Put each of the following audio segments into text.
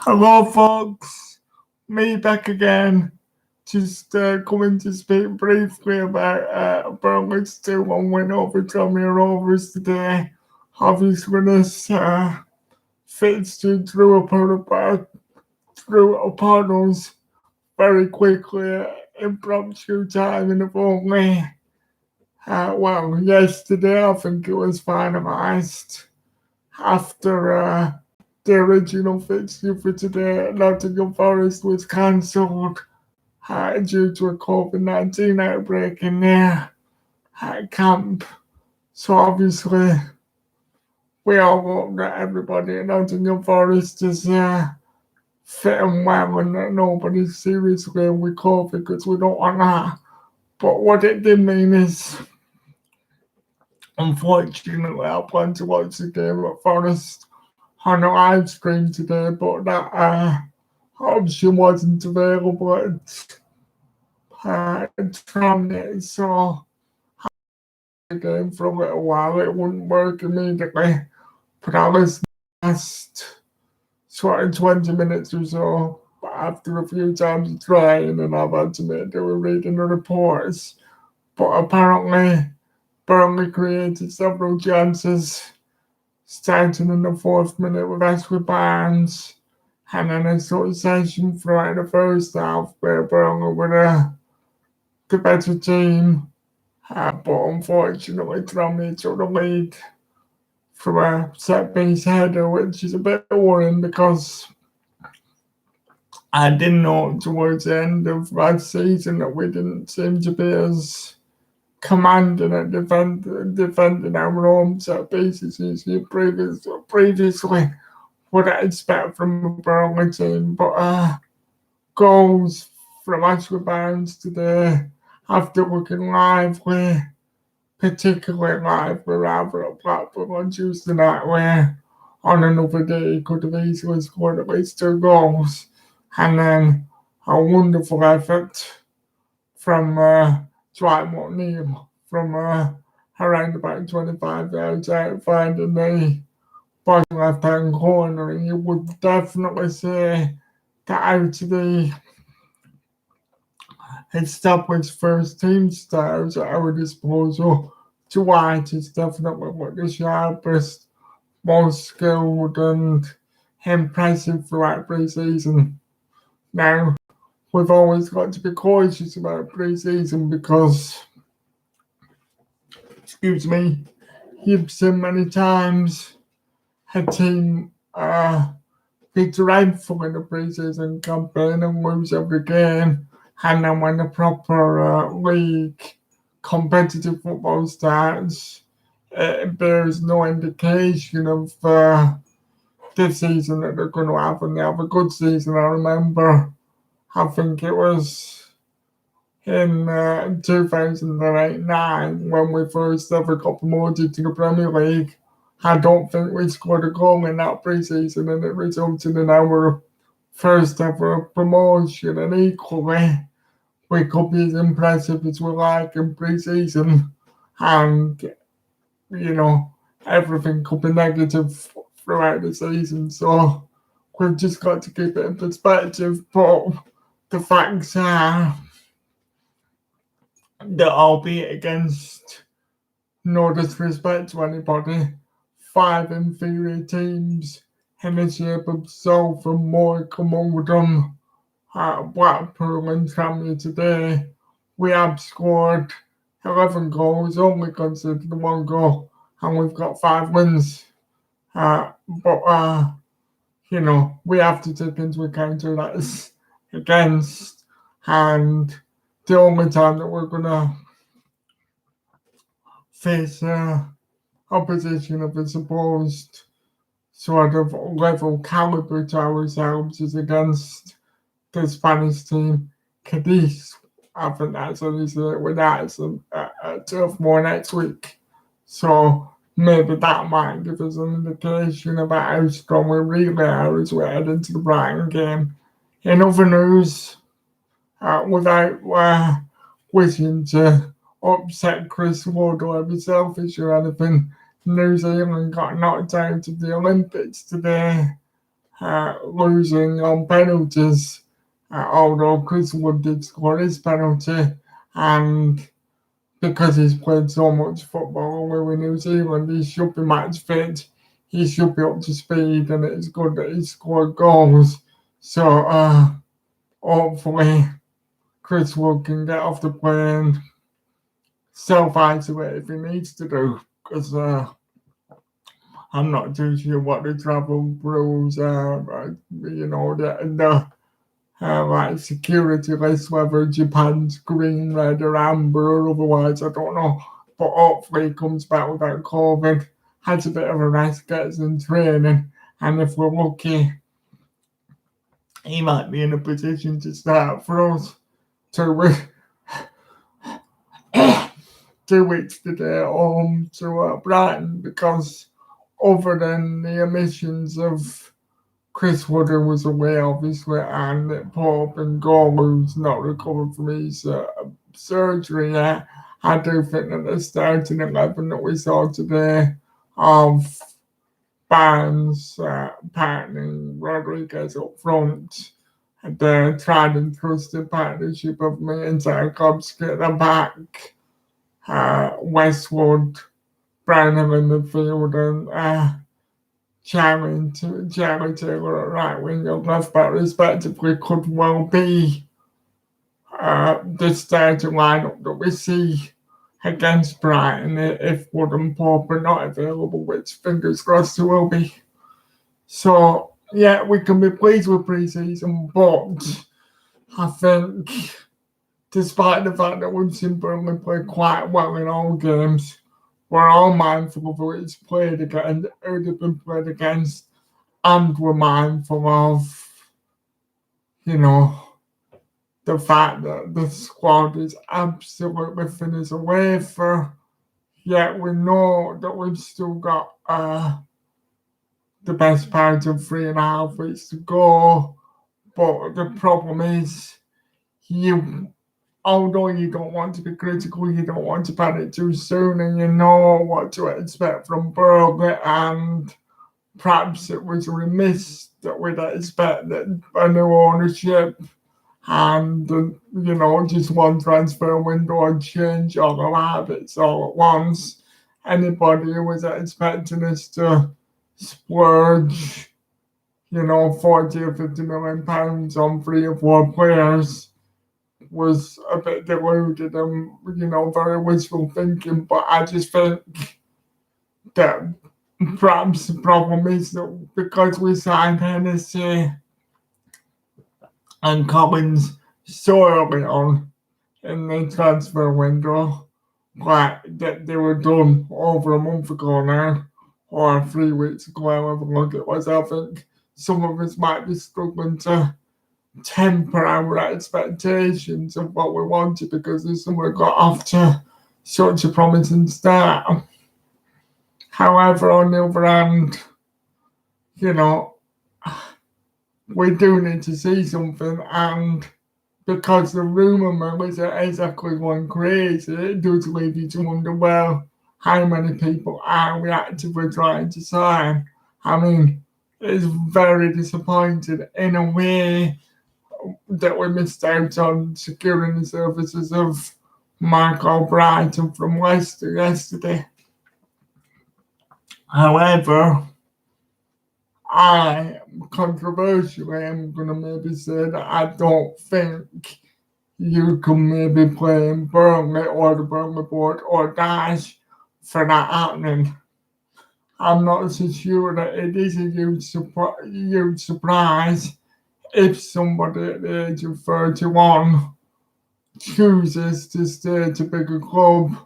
Hello, folks. Me back again. Just coming to speak briefly about Burnley's 2-1 win over Tranmere Rovers today. Obviously, this fixture drew upon us very quickly. Impromptu time, and only yesterday I think it was finalised after the original fixture for today. Nottingham Forest was cancelled due to a COVID-19 outbreak in their camp. So obviously, we all hope that everybody at Nottingham Forest is fit and well and that nobody's seriously ill with COVID, because we don't want that. But what it did mean is, unfortunately, I plan to watch the game at Forest on a live stream today, but that option wasn't available at Tranmere, so the game for a little while. It wouldn't work immediately, but I listened last sort of 20 minutes or so. But after a few times trying, and I've had to admit they were reading the reports. But apparently, Burnley created several chances, starting in the 4th minute with Ashley Barnes, and then a sort of session throughout the first half where Burnley were the better team. But unfortunately, Tranmere took the lead from a set-piece header, which is a bit worrying because I didn't know towards the end of last season that we didn't seem to be as commanding at defending our own set pieces as you previously would expect from a Burnley team. But goals from Ashley Barnes today, after looking lively, particularly lively rather at Blackpool on Tuesday night, where on another day he could have easily scored at least 2 goals. And then a wonderful effort from Dwight McNeil from around about 25 yards out, finding the bottom left-hand corner. And you would definitely say that out of the established first team stars at our disposal, Dwight is definitely the sharpest, most skilled and impressive throughout pre-season. Now, we've always got to be cautious about pre-season because, you've seen many times a team be dreadful in the pre-season campaign and lose every game, and then when the proper league competitive football starts, it bears no indication of this season that they're going to have, and they have a good season. I remember, I think it was in 2008-9 when we first ever got promoted to the Premier League. I don't think we scored a goal in that pre-season, and it resulted in our first ever promotion. And equally, we could be as impressive as we like in pre-season, and everything could be negative throughout the season. So we've just got to keep it in perspective. But the facts are that, albeit against no disrespect to anybody, 5 inferior teams in the shape of Salford, Morecambe, Oldham, Blackpool and Tranmere today, we have scored 11 goals, only conceded 1 goal, and we've got 5 wins. But we have to take into account who that is against, and the only time that we're going to face opposition of a supposed sort of level caliber to ourselves is against the Spanish team, Cadiz. I think that's obviously with that a tough more next week. So maybe that might give us an indication about how strong we really are as we head into the Brighton game. In other news, without wishing to upset Chris Wood or be selfish or anything, New Zealand got knocked out of the Olympics today losing on penalties. Although Chris Wood did score his penalty, and because he's played so much football with New Zealand, he should be match fit. He should be up to speed, and it's good that he scored goals. So hopefully Chris Wood can get off the plane, self-isolate if he needs to do, because I'm not too sure what the travel rules are. The like security list, whether Japan's green, red, or amber, or otherwise, I don't know. But hopefully he comes back without COVID, has a bit of a rest, gets in training, and if we're lucky, he might be in a position to start for us 2 weeks, 2 weeks today at home to Brighton, because other than the omissions of Chris Wood, who was away obviously, and Nick Pope and Gore, who's not recovered from his surgery yet, I do think that the starting 11 that we saw today of Barnes partnering Rodriguez up front, the tried and trusted partnership of me and Tarkovsky at the back, Westwood, Brownhill in the field, and Charlie Taylor at right wing and left back respectively could well be the starting lineup that we see against Brighton if Wood and Pope are not available, which fingers crossed they will be. So yeah, we can be pleased with pre-season, but I think despite the fact that we've seen Burnley play quite well in all games, we're all mindful of who it's played against, who they've been played against, and we're mindful of, the fact that the squad is absolutely thin as a wafer, yet we know that we've still got the best part of 3.5 weeks to go. But the problem is, although you don't want to be critical, you don't want to panic too soon, and you know what to expect from Burnley, and perhaps it was remiss that we'd expected a new ownership and, just one transfer window and change all our habits all at once. Anybody who was expecting us to splurge, 40 or 50 million pounds on 3 or 4 players was a bit deluded and, very wishful thinking. But I just think that perhaps the problem is that because we signed Hennessy and Collins so early on in the transfer window, like that they were done over a month ago now, or 3 weeks ago, however long it was. I think some of us might be struggling to temper our expectations of what we wanted because this summer got off to such a promising start. However, on the other hand, we do need to see something, and because the rumour mill isn't exactly going crazy, it does lead you to wonder, well, how many people are we actively trying to sign? I mean, it's very disappointing in a way that we missed out on securing the services of Mark O'Brien from Leicester yesterday. However, I controversially am going to maybe say that I don't think you can maybe play in Burnley or the Burnley board or Dash for that happening. I'm not so sure that it is a huge surprise if somebody at the age of 31 chooses to stay at a bigger club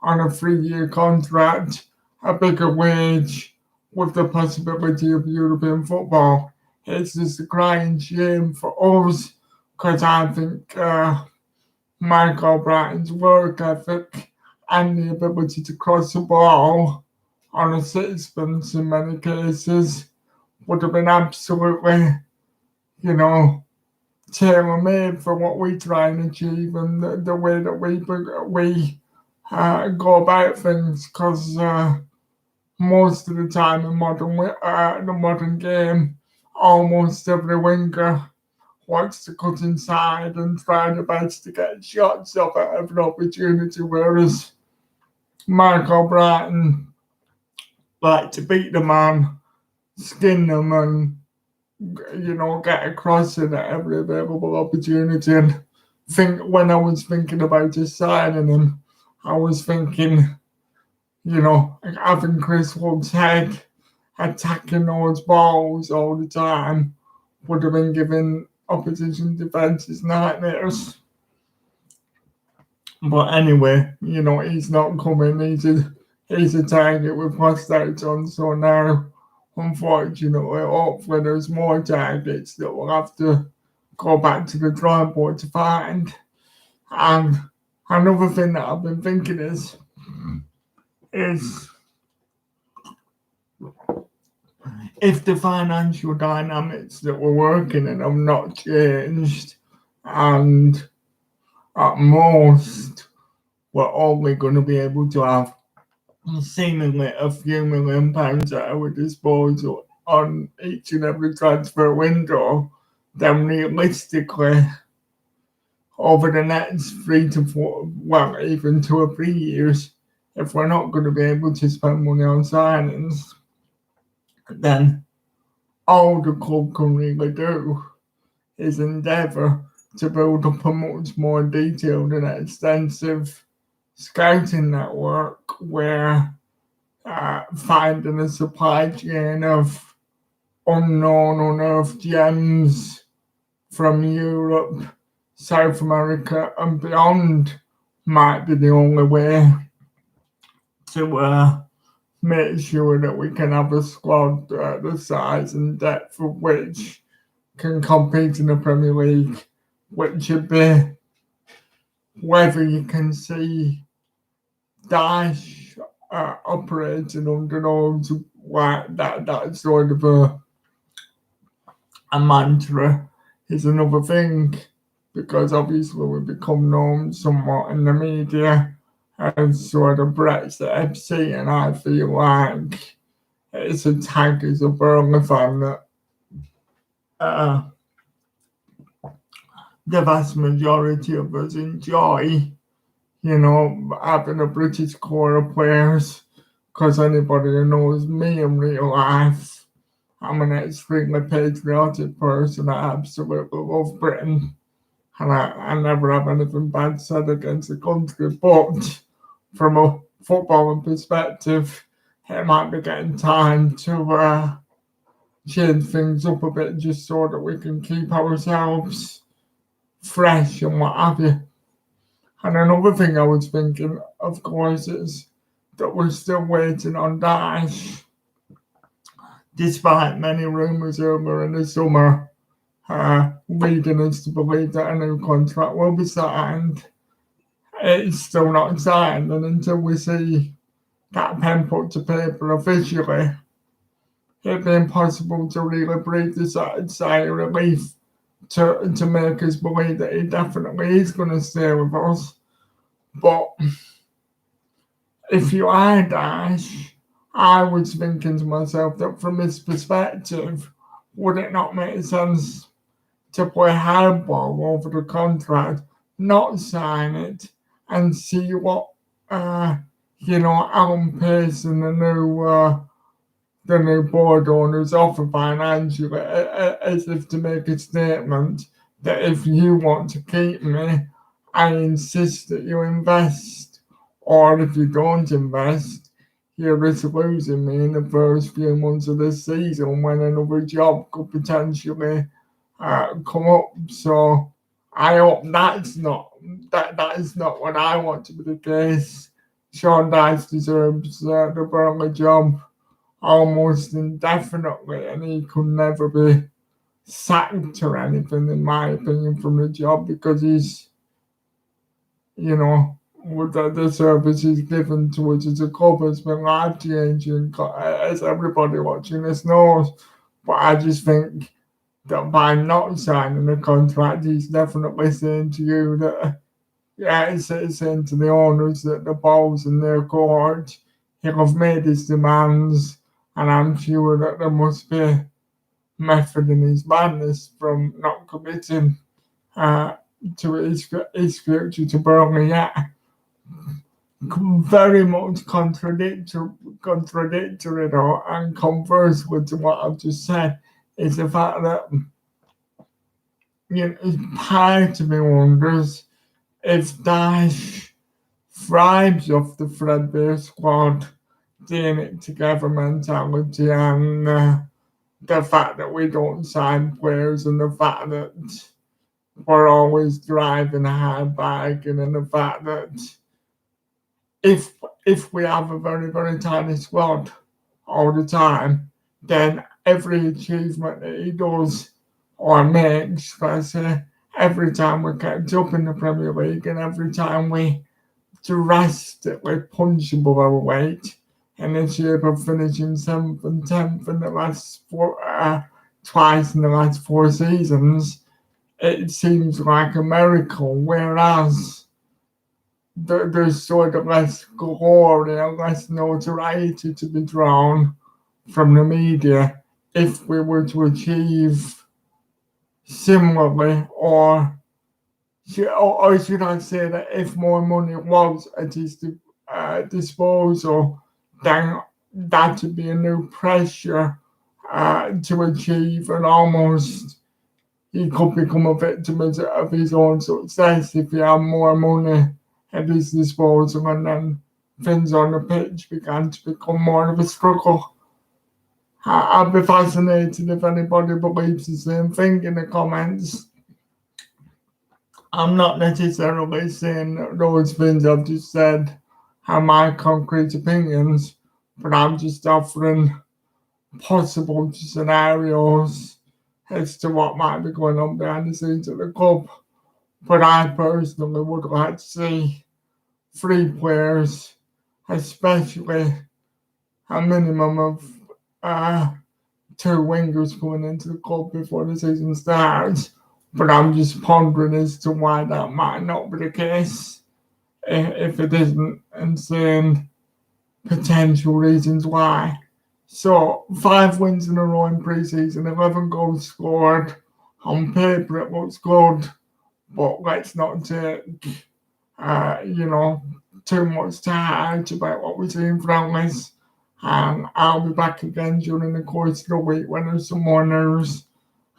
on a 3-year contract, a bigger wage, with the possibility of European football. It's just a crying shame for us, because I think Mark O'Brien's work ethic and the ability to cross the ball on a sixpence in many cases would have been absolutely, tailor-made for what we try and achieve and the way that we go about things, because most of the time in the modern game, almost every winger wants to cut inside and try the best to get shots off at every opportunity, whereas Mark O'Brien like to beat the man, skin them, and get across it at every available opportunity. And when I was thinking about just signing him, I was thinking, having Chris Wood's head attacking those balls all the time would have been giving opposition defences nightmares. But anyway, he's not coming. He's a target with lost out on. So now, unfortunately, hopefully there's more targets that we'll have to go back to the drawing board to find. And another thing that I've been thinking is if the financial dynamics that we're working in have not changed, and at most we're only going to be able to have seemingly a few £1 million at our disposal on each and every transfer window, then realistically, over the next 3 to 4, well, even 2 or 3 years, if we're not going to be able to spend money on signings, then all the club can really do is endeavour to build up a much more detailed and extensive scouting network where finding a supply chain of unknown, unearthed gems from Europe, South America and beyond might be the only way to make sure that we can have a squad the size and depth of which can compete in the Premier League, which would be whether you can see Daesh operating under those like that sort of a mantra is another thing, because obviously we become known somewhat in the media as sort of Brexit FC, and I feel like it's a tag as a Burnley fan that the vast majority of us enjoy, having a British core of players, because anybody who knows me in real life, I'm an extremely patriotic person. I absolutely love Britain, and I never have anything bad said against the country, but from a footballing perspective, it might be getting time to change things up a bit just so that we can keep ourselves fresh and what have you. And another thing I was thinking, of course, is that we're still waiting on Daesh, despite many rumours earlier in the summer leading us to believe that a new contract will be signed. It's still not signed, and until we see that pen put to paper officially, it'd be impossible to really breathe the sigh of relief to make us believe that he definitely is going to stay with us. But if you are Daesh, I was thinking to myself that from his perspective, would it not make sense to play hardball over the contract, not sign it, and see what Alan Pace and the new board owners offer financially, as if to make a statement that if you want to keep me, I insist that you invest, or if you don't invest, you risk losing me in the first few months of this season when another job could potentially come up. So I hope that is not what I want to be the case. Sean Dyche deserves the Burnley job almost indefinitely, and he could never be sacked or anything, in my opinion, from the job, because he's, with the services given to us as a club has been life changing, as everybody watching this knows. But I just think that by not signing the contract, he's definitely saying to you that, he's saying to the owners that the ball's in their court. He'll have made his demands, and I'm sure that there must be method in his madness from not committing to his future to Burnley yet. Very much contradictory though, and converse with what I've just said is the fact that part of me wonders if Daesh thrives off the threadbare squad, doing it together mentality, and the fact that we don't sign players, and the fact that we're always driving a hard bargain, and the fact that if we have a very, very tiny squad all the time, then every achievement that he does or makes, let's say, every time we kept up in the Premier League and every time we drastically punch above our weight, in the shape of finishing 7th and 10th in the last twice in the last 4 seasons, it seems like a miracle, whereas there's sort of less glory and less notoriety to be drawn from the media if we were to achieve similarly, or should I say that if more money was at his disposal, then that would be a new pressure to achieve, and almost he could become a victim of his own success if he had more money at his disposal, and then things on the pitch began to become more of a struggle. I'd be fascinated if anybody believes the same thing in the comments. I'm not necessarily saying that those things I've just said are my concrete opinions, but I'm just offering possible scenarios as to what might be going on behind the scenes at the club. But I personally would like to see 3 players, especially a minimum of 2 wingers coming into the club before the season starts. But I'm just pondering as to why that might not be the case, if it isn't, and saying potential reasons why. So 5 wins in a row in pre-season, 11 goals scored. On paper it looks good, but let's not take too much to heart about what we see in friendlies. And I'll be back again during the course of the week when there's some more news,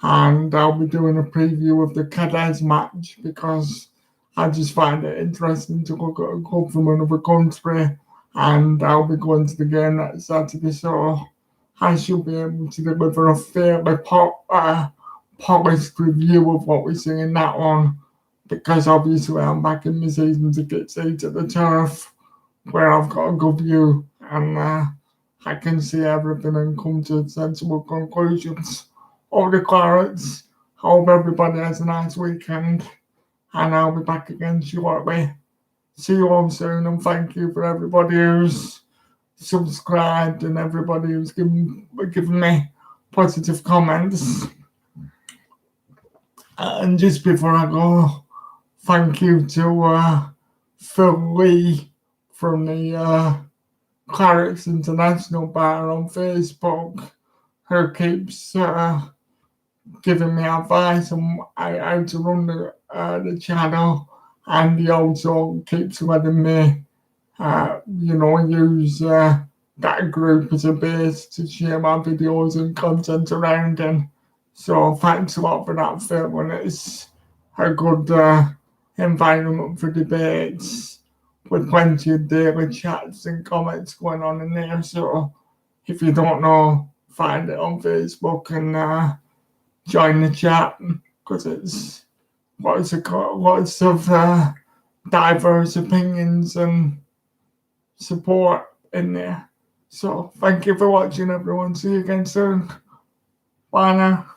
and I'll be doing a preview of the Cadiz match because I just find it interesting to look at a club from another country, and I'll be going to the game that Saturday, so I should be able to deliver a fairly polished review of what we see in that one, because obviously I'm back in my season ticket seat at the Turf, where I've got a good view, and I can see everything and come to sensible conclusions. All the Clarets, hope everybody has a nice weekend, and I'll be back again shortly. See you all soon, and thank you for everybody who's subscribed and everybody who's given me positive comments. And just before I go, thank you to Phil Lee from the Clarets International Bar on Facebook, who keeps giving me advice on how to run the channel, and he also keeps letting me use that group as a base to share my videos and content around. And so thanks a lot for that, Phil, and it's a good environment for debates with plenty of daily chats and comments going on in there. So if you don't know, find it on Facebook and join the chat, because it's lots of diverse opinions and support in there. So thank you for watching, everyone. See you again soon. Bye now.